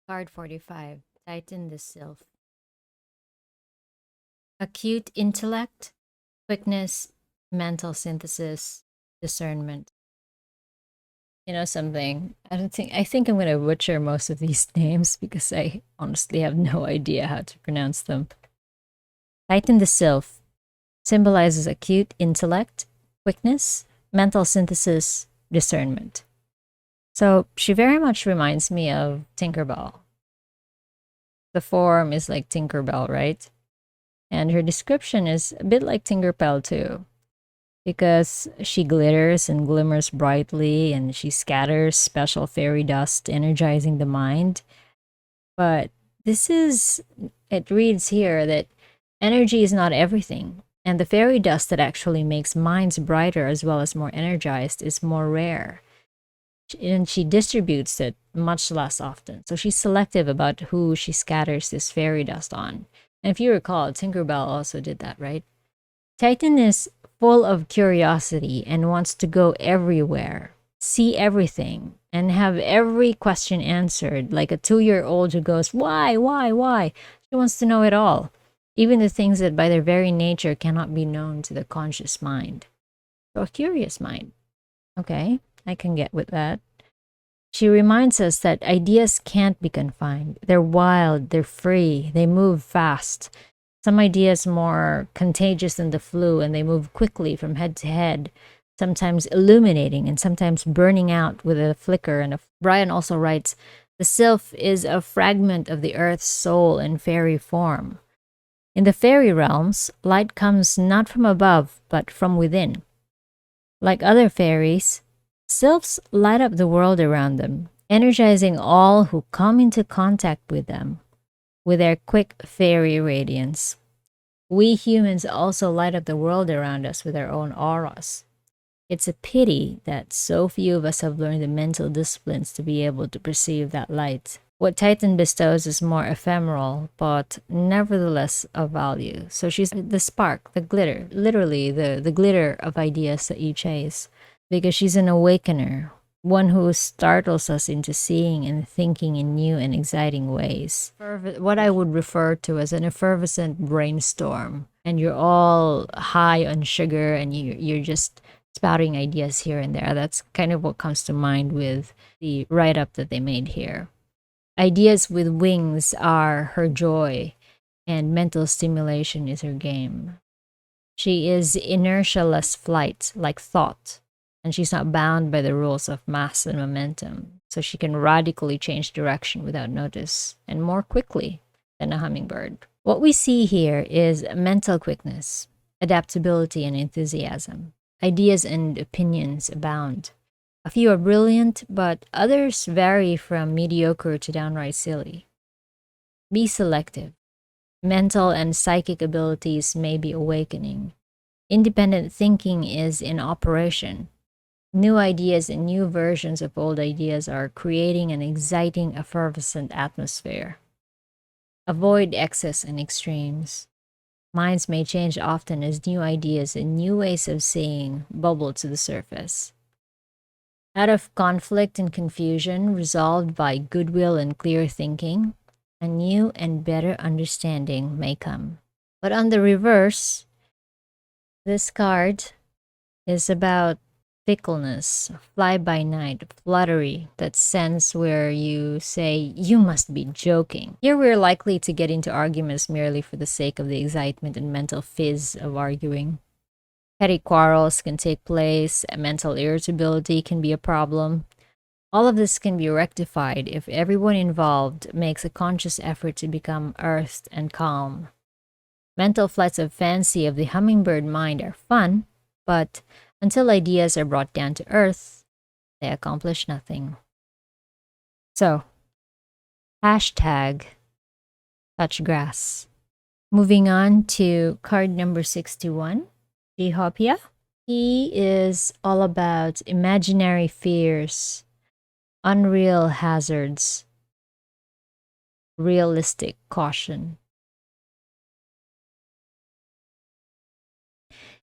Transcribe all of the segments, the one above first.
Card 45, Titan the Sylph. Acute intellect, quickness, mental synthesis, discernment. You know something? I think I'm going to butcher most of these names because I honestly have no idea how to pronounce them. Titan the Sylph symbolizes acute intellect, quickness, mental synthesis, discernment. So she very much reminds me of Tinkerbell. The form is like Tinkerbell, right? And her description is a bit like Tinkerbell too, because she glitters and glimmers brightly and she scatters special fairy dust, energizing the mind. But it reads here that energy is not everything. And the fairy dust that actually makes minds brighter as well as more energized is more rare. And she distributes it much less often. So she's selective about who she scatters this fairy dust on. And if you recall, Tinkerbell also did that, right? Titan is full of curiosity and wants to go everywhere, see everything, and have every question answered, like a 2-year-old who goes, why? She wants to know it all, even the things that by their very nature cannot be known to the conscious mind. So a curious mind. Okay, I can get with that. She reminds us that ideas can't be confined. They're wild, they're free, they move fast. Some ideas more contagious than the flu, and they move quickly from head to head, sometimes illuminating and sometimes burning out with a flicker. And Brian also writes, the sylph is a fragment of the earth's soul in fairy form. In the fairy realms, light comes not from above, but from within. Like other fairies, sylphs light up the world around them, energizing all who come into contact with them with their quick fairy radiance. We humans also light up the world around us with our own auras. It's a pity that so few of us have learned the mental disciplines to be able to perceive that light. What Titan bestows is more ephemeral, but nevertheless of value. So she's the spark, the glitter, literally the glitter of ideas that you chase, because she's an awakener, one who startles us into seeing and thinking in new and exciting ways. What I would refer to as an effervescent brainstorm. And you're all high on sugar and you're just spouting ideas here and there. That's kind of what comes to mind with the write-up that they made here. Ideas with wings are her joy, and mental stimulation is her game. She is inertialess flight, like thought, and she's not bound by the rules of mass and momentum, so she can radically change direction without notice, and more quickly than a hummingbird. What we see here is mental quickness, adaptability, and enthusiasm. Ideas and opinions abound. A few are brilliant, but others vary from mediocre to downright silly. Be selective. Mental and psychic abilities may be awakening. Independent thinking is in operation. New ideas and new versions of old ideas are creating an exciting, effervescent atmosphere. Avoid excess and extremes. Minds may change often as new ideas and new ways of seeing bubble to the surface. Out of conflict and confusion, resolved by goodwill and clear thinking, a new and better understanding may come. But on the reverse, this card is about fickleness, fly-by-night, fluttery, that sense where you say, you must be joking. Here we're likely to get into arguments merely for the sake of the excitement and mental fizz of arguing. Petty quarrels can take place, mental irritability can be a problem. All of this can be rectified if everyone involved makes a conscious effort to become earthed and calm. Mental flights of fancy of the hummingbird mind are fun, but until ideas are brought down to earth, they accomplish nothing. So, hashtag touch grass. Moving on to card number 61. Hobyah. He is all about imaginary fears, unreal hazards, realistic caution.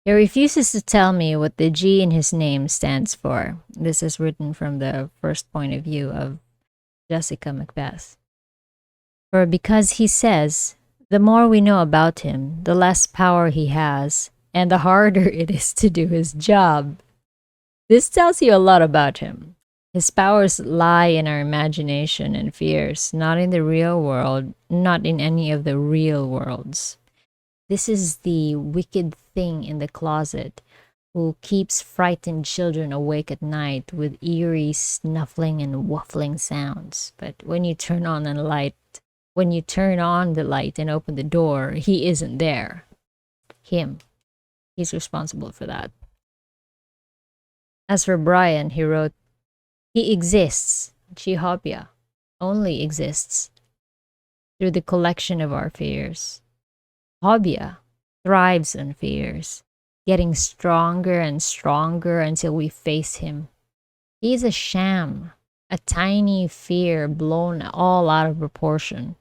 He refuses to tell me what the G in his name stands for. This is written from the first point of view of Jessica Macbeth. For because he says, the more we know about him, the less power he has, and the harder it is to do his job. This tells you a lot about him. His powers lie in our imagination and fears, not in the real world, not in any of the real worlds. This is the wicked thing in the closet who keeps frightened children awake at night with eerie snuffling and waffling sounds. But when you turn on the light and open the door, he isn't there. He's responsible for that. As for Brian, he wrote, he exists, Hobyah, only exists, through the collection of our fears. Hobyah thrives on fears, getting stronger and stronger until we face him. He is a sham, a tiny fear blown all out of proportion,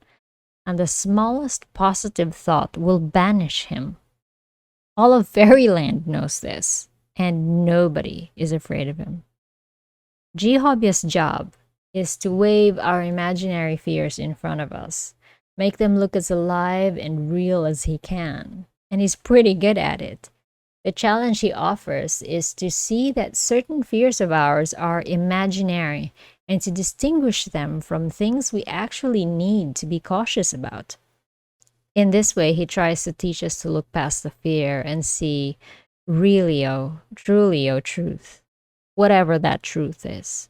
and the smallest positive thought will banish him. All of Fairyland knows this, and nobody is afraid of him. Hobyah's job is to wave our imaginary fears in front of us, make them look as alive and real as he can, and he's pretty good at it. The challenge he offers is to see that certain fears of ours are imaginary and to distinguish them from things we actually need to be cautious about. In this way, he tries to teach us to look past the fear and see truly, truth, whatever that truth is.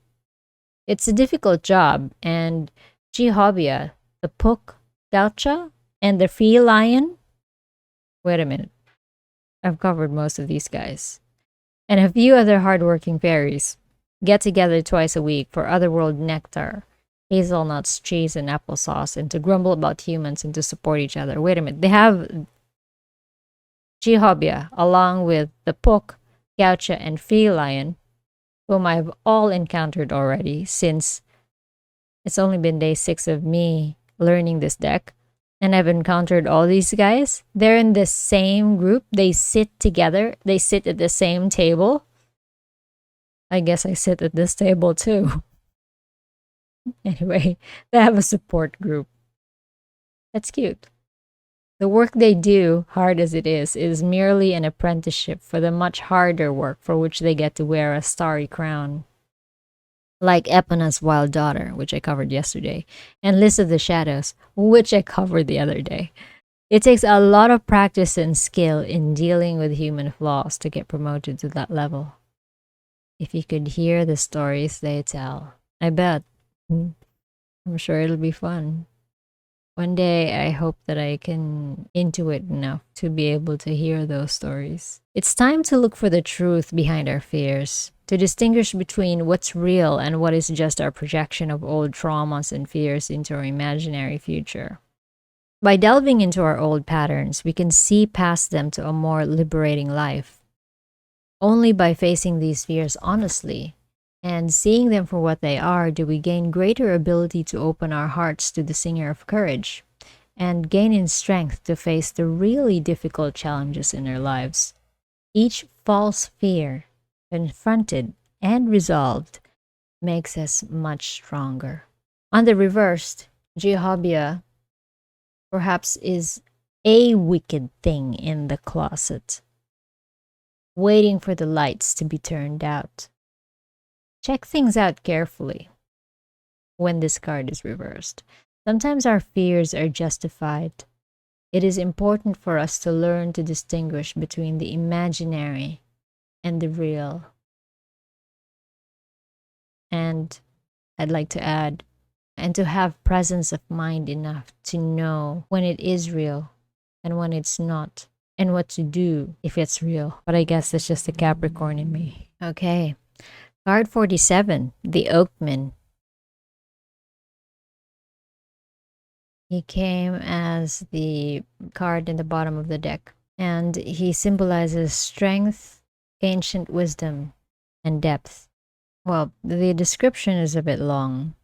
It's a difficult job, and Hobyah, the Puck, Gaucha, and the Feline. Wait a minute. I've covered most of these guys. And a few other hardworking fairies get together twice a week for otherworld nectar, hazelnuts, cheese, and applesauce, and to grumble about humans and to support each other. Wait a minute. They have Hobyah along with the Puck, Gaucha, and Feline, whom I've all encountered already since it's only been day 6 of me learning this deck. And I've encountered all these guys. They're in the same group. They sit together. They sit at the same table. I guess I sit at this table too. Anyway, they have a support group. That's cute. The work they do, hard as it is merely an apprenticeship for the much harder work for which they get to wear a starry crown. Like Epona's Wild Daughter, which I covered yesterday, and List of the Shadows, which I covered the other day. It takes a lot of practice and skill in dealing with human flaws to get promoted to that level. If you could hear the stories they tell, I bet. I'm sure it'll be fun. One day, I hope that I can intuit enough to be able to hear those stories. It's time to look for the truth behind our fears, to distinguish between what's real and what is just our projection of old traumas and fears into our imaginary future. By delving into our old patterns, we can see past them to a more liberating life. Only by facing these fears honestly and seeing them for what they are do we gain greater ability to open our hearts to the singer of courage and gain in strength to face the really difficult challenges in our lives. Each false fear, confronted and resolved, makes us much stronger. On the reversed, Hobyah perhaps is a wicked thing in the closet, waiting for the lights to be turned out. Check things out carefully when this card is reversed. Sometimes our fears are justified. It is important for us to learn to distinguish between the imaginary and the real. And I'd like to add, and to have presence of mind enough to know when it is real and when it's not, and what to do if it's real. But I guess that's just the Capricorn in me. Okay. Card 47, the Oakman. He came as the card in the bottom of the deck, and he symbolizes strength, ancient wisdom, and depth. Well, the description is a bit long,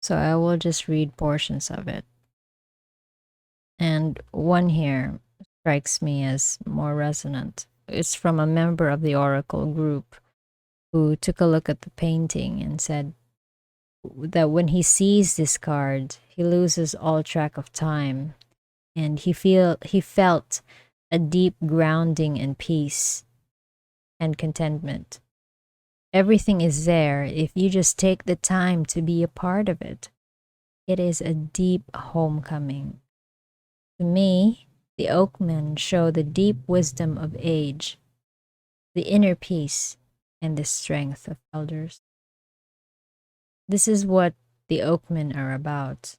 so I will just read portions of it. And one here strikes me as more resonant. It's from a member of the Oracle group who took a look at the painting and said that when he sees this card, he loses all track of time, and he felt a deep grounding and peace and contentment. Everything is there if you just take the time to be a part of it. It is a deep homecoming. To me, the Oakmen show the deep wisdom of age, the inner peace, and the strength of elders. This is what the Oakmen are about.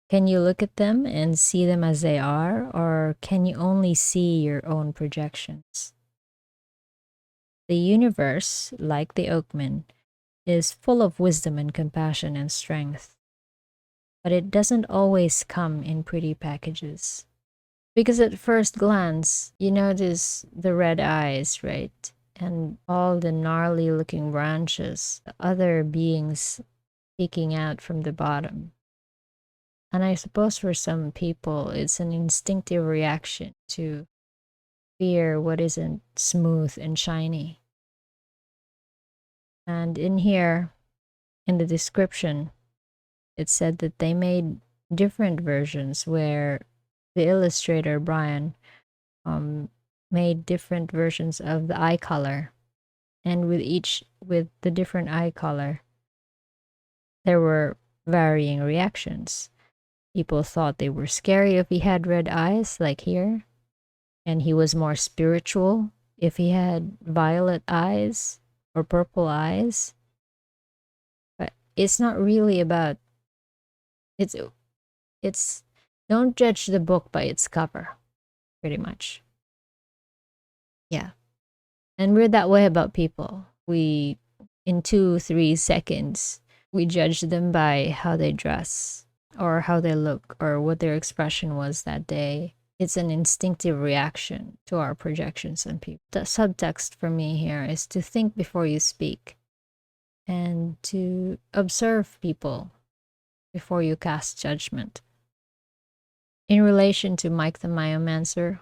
Can you look at them and see them as they are, or can you only see your own projections? The universe, like the Oakmen, is full of wisdom and compassion and strength, but it doesn't always come in pretty packages. Because at first glance, you notice the red eyes, right? And all the gnarly looking branches, the other beings peeking out from the bottom. And I suppose for some people, it's an instinctive reaction to fear what isn't smooth and shiny. And in here, in the description, it said that they made different versions where the illustrator, Brian, made different versions of the eye color. And with the different eye color, there were varying reactions. People thought they were scary if he had red eyes, like here. And he was more spiritual if he had violet eyes or purple eyes. But it's not really about, it's don't judge the book by its cover, pretty much. Yeah. And we're that way about people. We, in 2-3 seconds, we judge them by how they dress or how they look or what their expression was that day. It's an instinctive reaction to our projections on people. The subtext for me here is to think before you speak and to observe people before you cast judgment. In relation to Mike the Myomancer,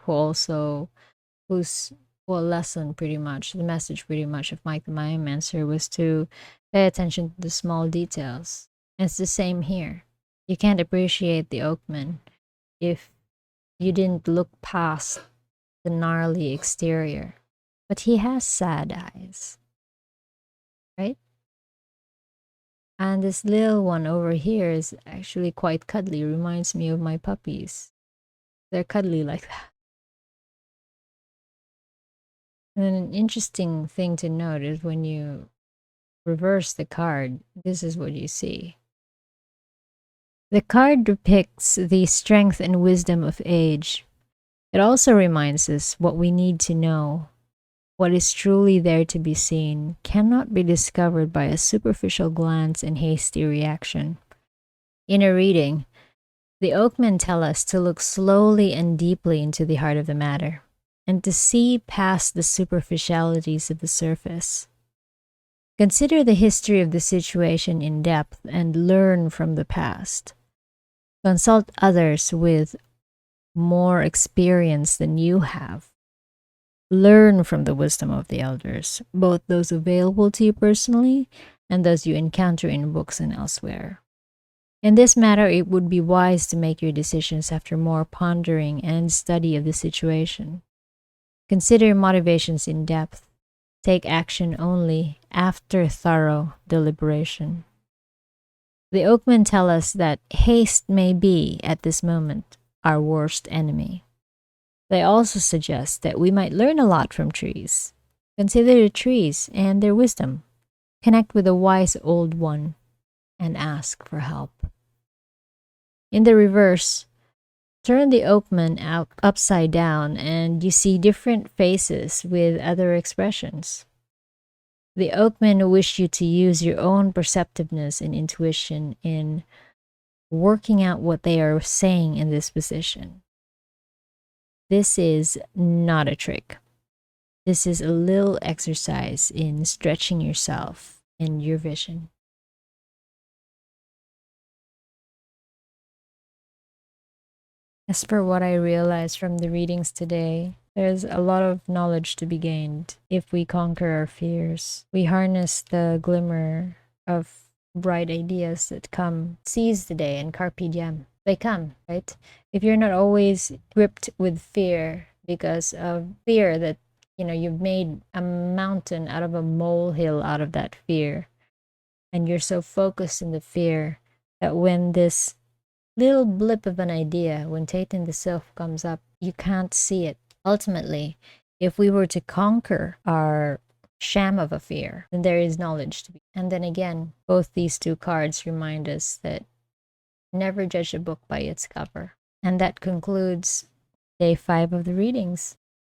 whose lesson pretty much, the message pretty much of Mike the Myomancer was to pay attention to the small details. And it's the same here. You can't appreciate the Oakman if you didn't look past the gnarly exterior. But he has sad eyes, right? And this little one over here is actually quite cuddly. Reminds me of my puppies. They're cuddly like that. And an interesting thing to note is when you reverse the card, this is what you see. The card depicts the strength and wisdom of age. It also reminds us what we need to know. What is truly there to be seen cannot be discovered by a superficial glance and hasty reaction. In a reading, the Oakmen tell us to look slowly and deeply into the heart of the matter, and to see past the superficialities of the surface. Consider the history of the situation in depth and learn from the past. Consult others with more experience than you have. Learn from the wisdom of the elders, both those available to you personally and those you encounter in books and elsewhere. In this matter, it would be wise to make your decisions after more pondering and study of the situation. Consider motivations in depth. Take action only after thorough deliberation. The Oakmen tell us that haste may be, at this moment, our worst enemy. They also suggest that we might learn a lot from trees. Consider the trees and their wisdom. Connect with a wise old one and ask for help. In the reverse, turn the Oakman upside down and you see different faces with other expressions. The Oakmen wish you to use your own perceptiveness and intuition in working out what they are saying in this position. This is not a trick. This is a little exercise in stretching yourself and your vision. As for what I realized from the readings today, there's a lot of knowledge to be gained if we conquer our fears. We harness the glimmer of bright ideas that come. Seize the day and carpe diem. They come, right? If you're not always gripped with fear because of fear that, you've made a mountain out of a molehill out of that fear, and you're so focused in the fear that when this little blip of an idea, when Tilian the Sylph comes up, you can't see it. Ultimately, if we were to conquer our sham of a fear, then there is knowledge to be. And then again, both these two cards remind us that never judge a book by its cover. And that concludes day 5 of the readings.